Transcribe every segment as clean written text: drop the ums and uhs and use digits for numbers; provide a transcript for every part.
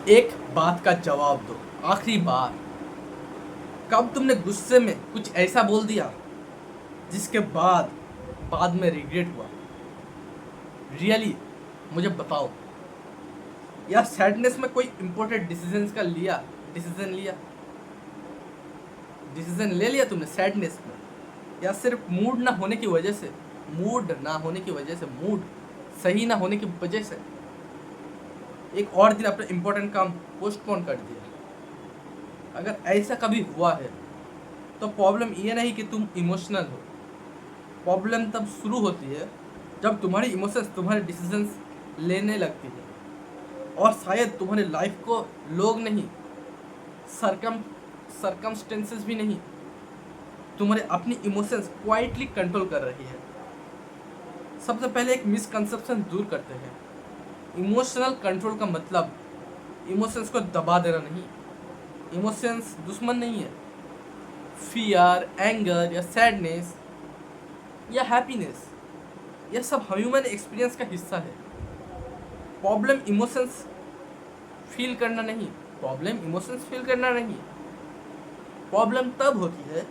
एक बात का जवाब दो, आखिरी बार। कब तुमने गुस्से में कुछ ऐसा बोल दिया जिसके बाद में रिग्रेट हुआ? रियली मुझे बताओ। या सैडनेस में कोई इंपॉर्टेंट डिसीजन ले लिया तुमने सैडनेस में? या सिर्फ मूड ना होने की वजह से, मूड सही ना होने की वजह से एक और दिन अपना इंपॉर्टेंट काम पोस्टपोन कर दिया? अगर ऐसा कभी हुआ है तो प्रॉब्लम ये नहीं कि तुम इमोशनल हो। प्रॉब्लम तब शुरू होती है जब तुम्हारी इमोशंस तुम्हारे डिसीजंस लेने लगती है, और शायद तुम्हारी लाइफ को लोग नहीं, सरकमस्टेंसेस भी नहीं, तुम्हारे अपनी इमोशंस क्वाइटली कंट्रोल कर रही है। सबसे पहले एक मिसकंसेप्शन दूर करते हैं। इमोशनल कंट्रोल का मतलब इमोशंस को दबा देना नहीं। इमोशंस दुश्मन नहीं है। फियर, एंगर या सैडनेस या हैप्पीनेस, यह सब ह्यूमन एक्सपीरियंस का हिस्सा है। प्रॉब्लम इमोशंस फील करना नहीं। प्रॉब्लम तब होती है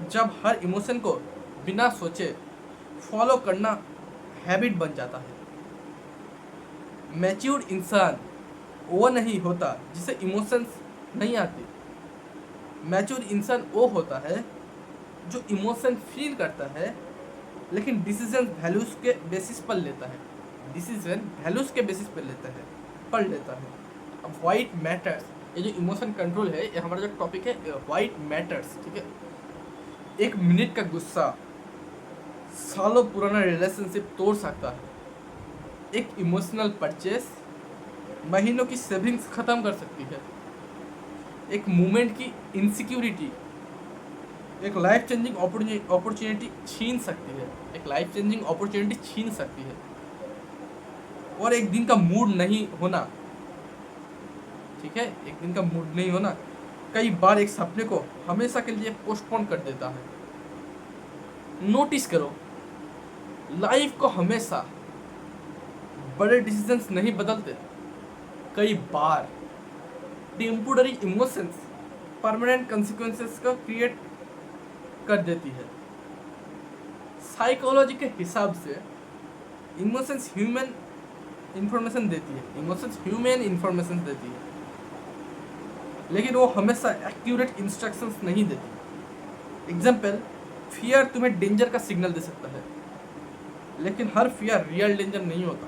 जब हर इमोशन को बिना सोचे फॉलो करना हैबिट बन जाता है। मैच्योर्ड इंसान वो नहीं होता जिसे इमोशंस नहीं आती। मैच्योर्ड इंसान वो होता है जो इमोशन फील करता है लेकिन डिसीजन वैल्यूज के बेसिस पर लेता है। पढ़ लेता है। अब वाइट मैटर्स, ये जो इमोशन कंट्रोल है, ये हमारा जो टॉपिक है वाइट मैटर्स, ठीक है। एक मिनट का गुस्सा सालों पुराना रिलेशनशिप तोड़ सकता है। एक इमोशनल परचेस महीनों की सेविंग्स खत्म कर सकती है। एक मोमेंट की इनसिक्योरिटी एक लाइफ चेंजिंग अपॉर्चुनिटी छीन सकती है। और एक दिन का मूड नहीं होना, ठीक है, एक दिन का मूड नहीं होना कई बार एक सपने को हमेशा के लिए पोस्टपोन कर देता है। नोटिस करो, लाइफ को हमेशा बड़े डिसीजंस नहीं बदलते। कई बार टेम्पोररी इमोशंस परमानेंट कंसिक्वेंसेस का क्रिएट कर देती है। साइकोलॉजी के हिसाब से इमोशंस ह्यूमन इंफॉर्मेशन देती है, लेकिन वो हमेशा एक्यूरेट इंस्ट्रक्शंस नहीं देती। एग्जाम्पल, फियर तुम्हें डेंजर का सिग्नल दे सकता है, लेकिन हर फियर रियल डेंजर नहीं होता।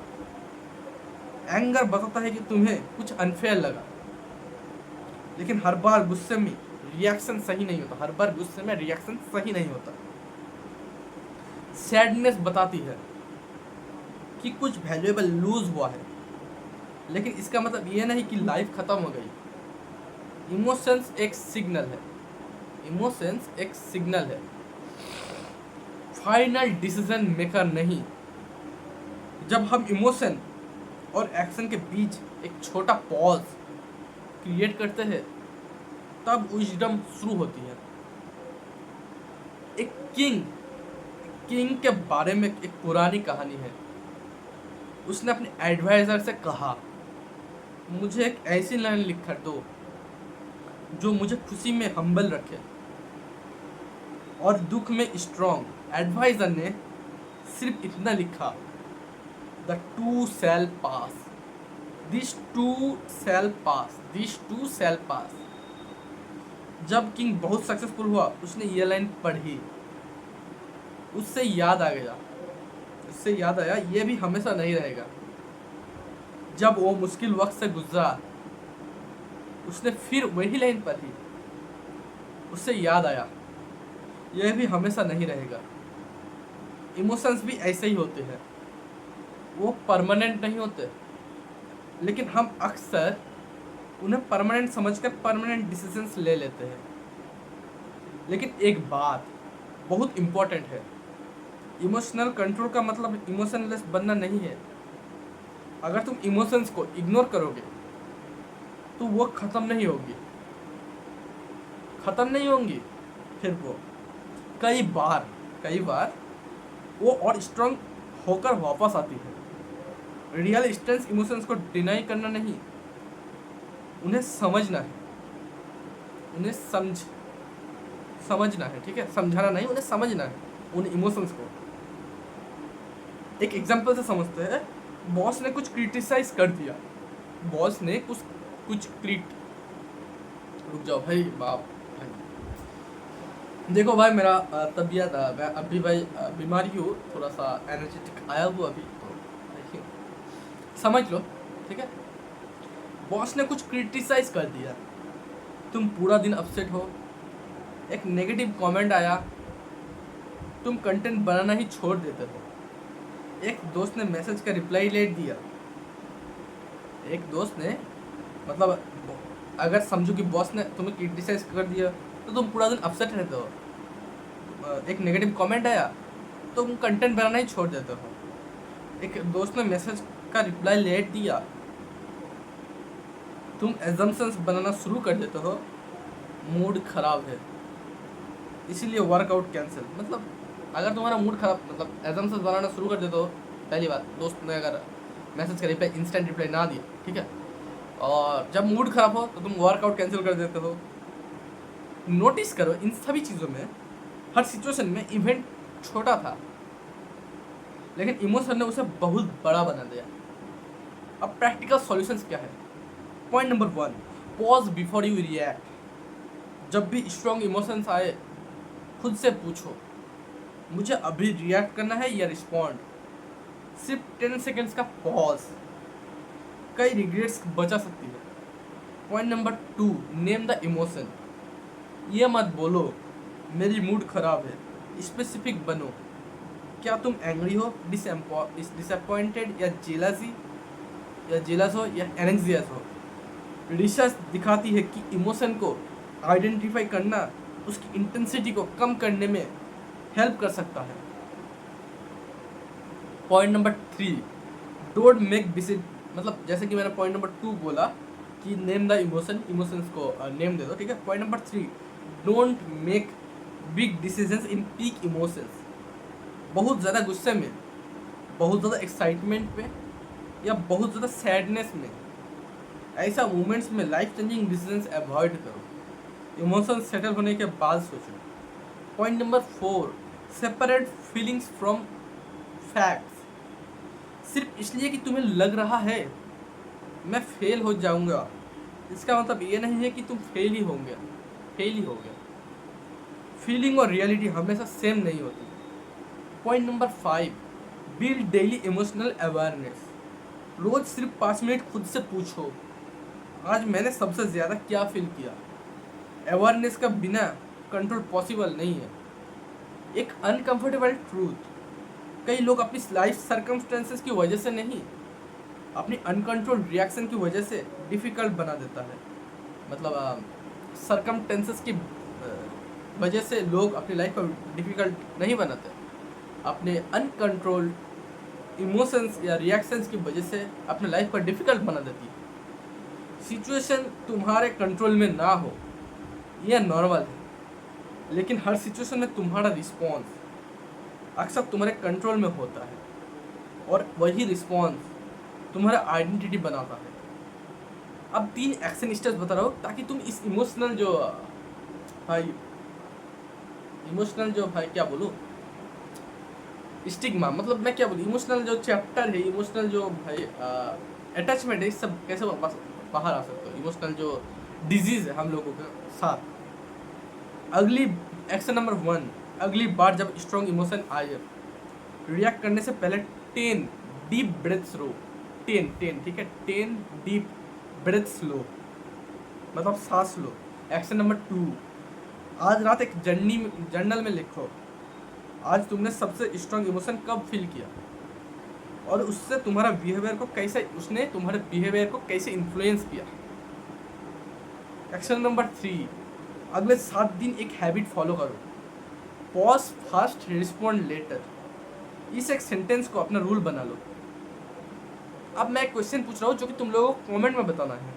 एंगर बताता है कि तुम्हें कुछ अनफेयर लगा, लेकिन हर बार गुस्से में रिएक्शन सही नहीं होता। सैडनेस बताती है कि कुछ वैल्यूएबल लूज हुआ है, लेकिन इसका मतलब ये नहीं कि लाइफ खत्म हो गई। इमोशंस एक सिग्नल है, फाइनल डिसीजन मेकर नहीं। जब हम इमोशन और एक्शन के बीच एक छोटा पॉज क्रिएट करते हैं, तब विजडम शुरू होती है। एक किंग के बारे में एक पुरानी कहानी है। उसने अपने एडवाइजर से कहा, मुझे एक ऐसी लाइन लिख कर दो जो मुझे खुशी में हम्बल रखे और दुख में स्ट्रॉन्ग। एडवाइजर ने सिर्फ इतना लिखा, the too shall pass, this too shall pass. जब किंग बहुत सक्सेसफुल हुआ, उसने ये लाइन पढ़ी, उससे याद आया ये भी हमेशा नहीं रहेगा। जब वो मुश्किल वक्त से गुजरा, उसने फिर वही लाइन पढ़ी, उससे याद आया यह भी हमेशा नहीं रहेगा। इमोशंस भी ऐसे ही होते हैं, वो परमानेंट नहीं होते, लेकिन हम अक्सर उन्हें परमानेंट समझकर परमानेंट डिसीजंस ले लेते हैं। लेकिन एक बात बहुत इम्पोर्टेंट है, इमोशनल कंट्रोल का मतलब इमोशनलेस बनना नहीं है। अगर तुम इमोशंस को इग्नोर करोगे तो वो ख़त्म नहीं होंगी, फिर वो कई बार वो और स्ट्रांग होकर वापस आती है। रियल स्ट्रेंथ इमोशंस को डिनाई करना नहीं, उन्हें समझना है, उन्हें समझना है, ठीक है, समझाना नहीं, उन्हें समझना है उन इमोशंस को। एक एग्जांपल से समझते हैं। बॉस ने कुछ क्रिटिसाइज कर दिया, बॉस ने कुछ कुछ क्रिट रुक जाओ भाई, बाप भाई। देखो भाई, मेरा तबीयत मैं अभी भाई बीमारी हूँ, थोड़ा सा एनर्जेटिक आया हुआ अभी, तो देखिए समझ लो, ठीक है। बॉस ने कुछ क्रिटिसाइज कर दिया, तुम पूरा दिन अपसेट हो, एक नेगेटिव कमेंट आया, तुम कंटेंट बनाना ही छोड़ देते हो। एक दोस्त ने मैसेज का रिप्लाई लेट दिया, एक दोस्त ने मतलब अगर समझो कि बॉस ने तुम्हें क्रिटिसाइज कर दिया तो तुम पूरा दिन अपसेट रहते हो। एक नेगेटिव कमेंट आया, तुम कंटेंट बनाना ही छोड़ देते हो। एक दोस्त ने मैसेज का रिप्लाई लेट दिया, तुम एजम्पशंस बनाना शुरू कर देते हो, मूड खराब है इसीलिए वर्कआउट कैंसिल। मतलब अगर तुम्हारा मूड खराब, मतलब एजम्पशंस बनाना शुरू कर देते हो, पहली बात, दोस्त ने अगर मैसेज का रिप्लाई इंस्टेंट रिप्लाई ना दिया, ठीक है, और जब मूड खराब हो तो तुम वर्कआउट कैंसिल कर देते हो। नोटिस करो इन सभी चीज़ों में, हर सिचुएशन में इवेंट छोटा था लेकिन इमोशन ने उसे बहुत बड़ा बना दिया। अब प्रैक्टिकल सॉल्यूशंस क्या है? Point number 1, pause before you react. जब भी स्ट्रॉन्ग इमोशंस आए, खुद से पूछो, मुझे अभी रिएक्ट करना है या रिस्पॉन्ड। सिर्फ 10 सेकेंड्स का पॉज कई रिग्रेट्स बचा सकती है। Point number 2, name the emotion. ये मत बोलो मेरी मूड खराब है, स्पेसिफिक बनो। क्या तुम एंग्री हो, डिसअपॉइंटेड या जेलस हो या एंग्जियस हो? रिसर्च दिखाती है कि इमोशन को आइडेंटिफाई करना उसकी इंटेंसिटी को कम करने में हेल्प कर सकता है। Point number 3, don't make decision. मतलब जैसे कि मैंने पॉइंट नंबर 2 बोला कि नेम द इमोशंस को नेम दे दो, ठीक है। Point number 3, don't make big decisions in peak emotions. बहुत ज़्यादा गुस्से में, बहुत ज़्यादा एक्साइटमेंट में या बहुत ज़्यादा सैडनेस में, ऐसा मोमेंट्स में लाइफ चेंजिंग डिसीजंस अवॉइड करो। इमोशंस सेटल होने के बाद सोचो। Point number 4, separate feelings from facts. सिर्फ इसलिए कि तुम्हें लग रहा है मैं फेल हो जाऊंगा, इसका मतलब ये नहीं है कि तुम फेल ही हो गया। फीलिंग और रियलिटी हमेशा सेम नहीं होती। Point number 5, build daily emotional awareness. रोज सिर्फ 5 मिनट खुद से पूछो, आज मैंने सबसे ज़्यादा क्या फील किया। अवेयरनेस का बिना कंट्रोल पॉसिबल नहीं है। एक अनकंफर्टेबल ट्रूथ, कई लोग अपनी लाइफ सर्कमस्टेंसेस की वजह से नहीं, अपनी अनकंट्रोल रिएक्शन की वजह से डिफ़िकल्ट बना देता है। मतलब सर्कमस्टेंसेस की वजह से लोग अपनी लाइफ को डिफ़िकल्ट नहीं बनाते, अपने अनकंट्रोल्ड इमोशंस या रिएक्शंस की वजह से अपने लाइफ को डिफ़िकल्ट बना देती है। सिचुएशन तुम्हारे कंट्रोल में ना हो यह नॉर्मल है, लेकिन हर सिचुएशन में तुम्हारा रिस्पॉन्स अक्सर तुम्हारे कंट्रोल में होता है और वही रिस्पॉन्स तुम्हारा आइडेंटिटी बनाता है। अब 3 एक्शन स्टेप्स बता रहा हूँ ताकि तुम इस इमोशनल जो भाई क्या बोलूँ, स्टिग्मा, मतलब मैं क्या बोलूँ, इमोशनल जो चैप्टर है, इमोशनल जो भाई अटैचमेंट है, इस सब कैसे बाहर आ सकते हो, इमोशनल जो डिजीज़ है हम लोगों के साथ। अगली एक्शन नंबर 1, अगली बार जब स्ट्रॉन्ग इमोशन आए, रिएक्ट करने से पहले 10 डीप ब्रेथ्स लो। 10, ठीक है, 10 डीप ब्रेथ्स लो, मतलब सांस लो। एक्शन नंबर 2, आज रात एक जर्नल में लिखो, आज तुमने सबसे स्ट्रॉन्ग इमोशन कब फील किया और उससे तुम्हारा बिहेवियर को कैसे इन्फ्लुएंस किया। एक्शन नंबर 3, अगले 7 दिन एक हैबिट फॉलो करो, पॉज फास्ट रिस्पॉन्ड लेटर। इस एक सेंटेंस को अपना रूल बना लो। अब मैं एक क्वेश्चन पूछ रहा हूँ जो कि तुम लोगों को कमेंट में बताना है।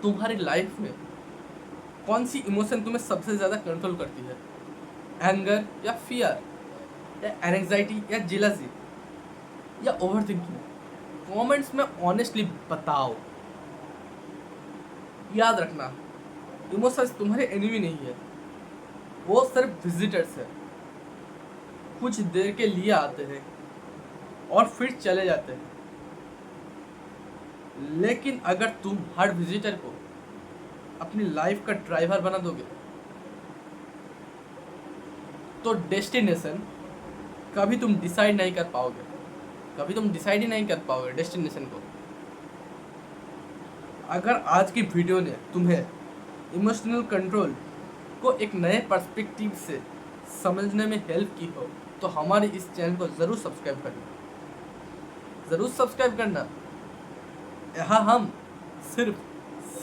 तुम्हारी लाइफ में कौन सी इमोशन तुम्हें सबसे ज़्यादा कंट्रोल करती है? एंगर या फियर या एंग्जाइटी या जेलसी या ओवरथिंकिंग? कमेंट्स में ऑनेस्टली बताओ। याद रखना, इमोशंस तुम्हारे एनिमी नहीं है, वो सिर्फ विजिटर्स है। कुछ देर के लिए आते हैं और फिर चले जाते हैं। लेकिन अगर तुम हर विजिटर को अपनी लाइफ का ड्राइवर बना दोगे तो डेस्टिनेशन कभी तुम डिसाइड नहीं कर पाओगे, कभी तुम डिसाइड ही नहीं कर पाओगे डेस्टिनेशन को। अगर आज की वीडियो ने तुम्हें इमोशनल कंट्रोल को एक नए पर्सपेक्टिव से समझने में हेल्प की हो तो हमारे इस चैनल को ज़रूर सब्सक्राइब करना, ज़रूर सब्सक्राइब करना। यहाँ हम सिर्फ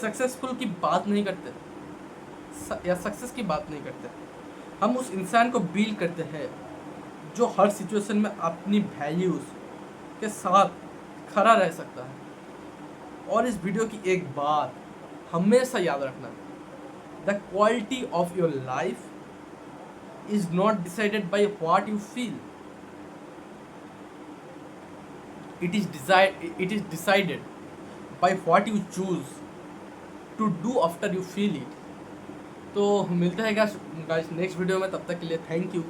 सक्सेसफुल की बात नहीं करते या सक्सेस की बात नहीं करते, हम उस इंसान को बिल्ड करते हैं जो हर सिचुएशन में अपनी वैल्यूज़ के साथ खड़ा रह सकता है। और इस वीडियो की एक बात हमेशा याद रखना, the quality of your life is not decided by what you feel, it is decided by what you choose to do after you feel it. तो मिलते हैं गाइस नेक्स्ट वीडियो में, तब तक के लिए थैंक यू।